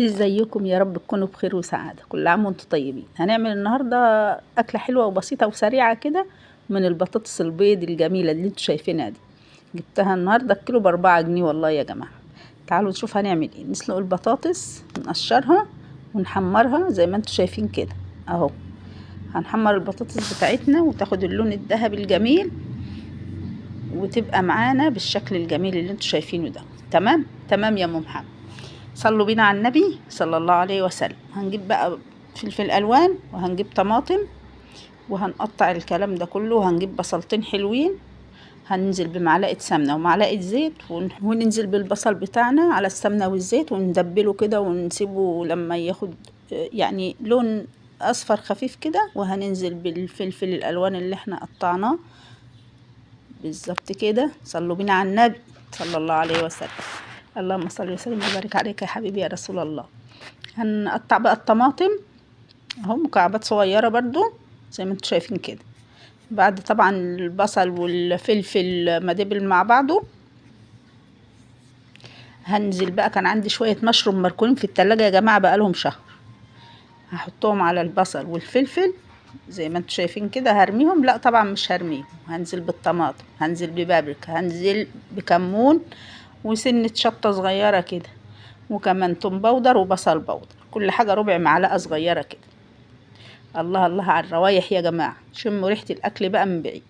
ازيكم؟ يا رب تكونوا بخير وسعادة. كل عام وانتم طيبين. هنعمل النهاردة أكلة حلوة وبسيطة وسريعة كده من البطاطس البيض الجميلة اللي انتوا شايفينها دي. جبتها النهاردة الكيلو ب4 جنيه والله يا جماعة. تعالوا نشوف هنعمل ايه. نسلق البطاطس، نقشرها ونحمرها زي ما انتوا شايفين كده اهو. هنحمر البطاطس بتاعتنا وتاخد اللون الذهبي الجميل وتبقى معانا بالشكل الجميل اللي انتوا شايفينه ده. تمام يا ام محمد. صلوا بينا على النبي صلى الله عليه وسلم. هنجيب بقى فلفل الوان، وهنجيب طماطم، وهنقطع الكلام ده كله، وهنجيب بصلتين حلوين. هننزل بمعلقه سمنه ومعلقه زيت، وننزل بالبصل بتاعنا على السمنه والزيت وندبله كده ونسيبه لما ياخد يعني لون اصفر خفيف كده. وهننزل بالفلفل الالوان اللي احنا قطعناه بالظبط كده. صلوا بينا على النبي صلى الله عليه وسلم. اللهم صل وسلم وبارك عليك يا حبيبي يا رسول الله. هنقطع بقى الطماطم اهو مكعبات صغيره برضو زي ما انتم شايفين كده. بعد طبعا البصل والفلفل ما دبل مع بعضه، هنزل بقى. كان عندي شويه مشروم مركونين في التلاجة يا جماعه بقالهم شهر، هحطهم على البصل والفلفل زي ما انتم شايفين كده. هرميهم؟ لا طبعا مش هرميهم. هنزل بالطماطم، هنزل ببابريكا، هنزل بكمون وسنة شطة صغيرة كده، وكمان توم باودر وبصل باودر، كل حاجة ربع معلقة صغيرة كده. الله الله على الروايح يا جماعة، شموا ريحة الأكل بقى من بعيد.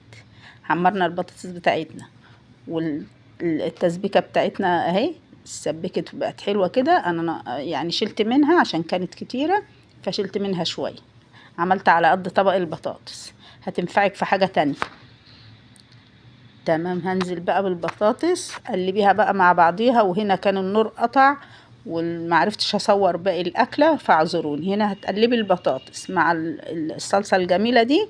حمرنا البطاطس بتاعتنا والتسبيكة بتاعتنا اهي اتسبكت بقت حلوة كده. انا يعني شلت منها عشان كانت كتيرة فشلت منها شوية. عملت على قد طبق البطاطس، هتنفعك في حاجة تانية. تمام. هنزل بقى بالبطاطس قلبيها بقى مع بعضيها. وهنا كان النور قطع ومعرفتش اصور باقي الاكله فاعذروني. هنا هتقلبي البطاطس مع الصلصه الجميله دي،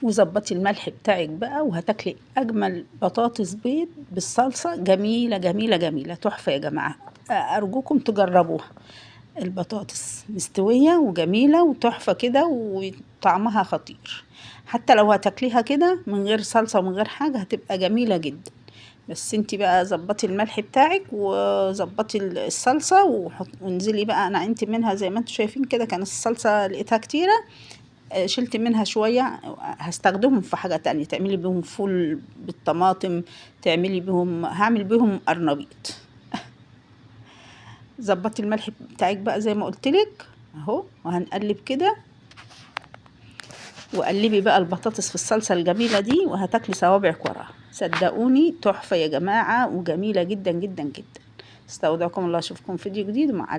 وظبطي الملح بتاعك بقى، وهتاكلي اجمل بطاطس بيض بالصلصه. جميله جميله جميله، تحفه يا جماعه. ارجوكم تجربوها. البطاطس مستويه وجميله وتحفه كده وطعمها خطير. حتى لو هتاكليها كده من غير صلصه ومن غير حاجه هتبقى جميله جدا. بس انتي بقى ظبطي الملح بتاعك وظبطي الصلصه وانزلي بقى. انا عينتي منها زي ما انتوا شايفين كده، كان الصلصه لقيتها كتيره شلت منها شويه. هستخدمهم في حاجه تانية، تعملي بيهم فول بالطماطم، تعملي بيهم، هعمل بيهم قرنبيط. ظبطي الملح بتاعك بقى زي ما قلتلك اهو. وهنقلب كده، وقلبي بقى البطاطس في الصلصه الجميله دي وهتاكلي صوابعك وراها. صدقوني تحفه يا جماعه وجميله جدا جدا جدا. استودعكم الله، اشوفكم فيديو جديد. مع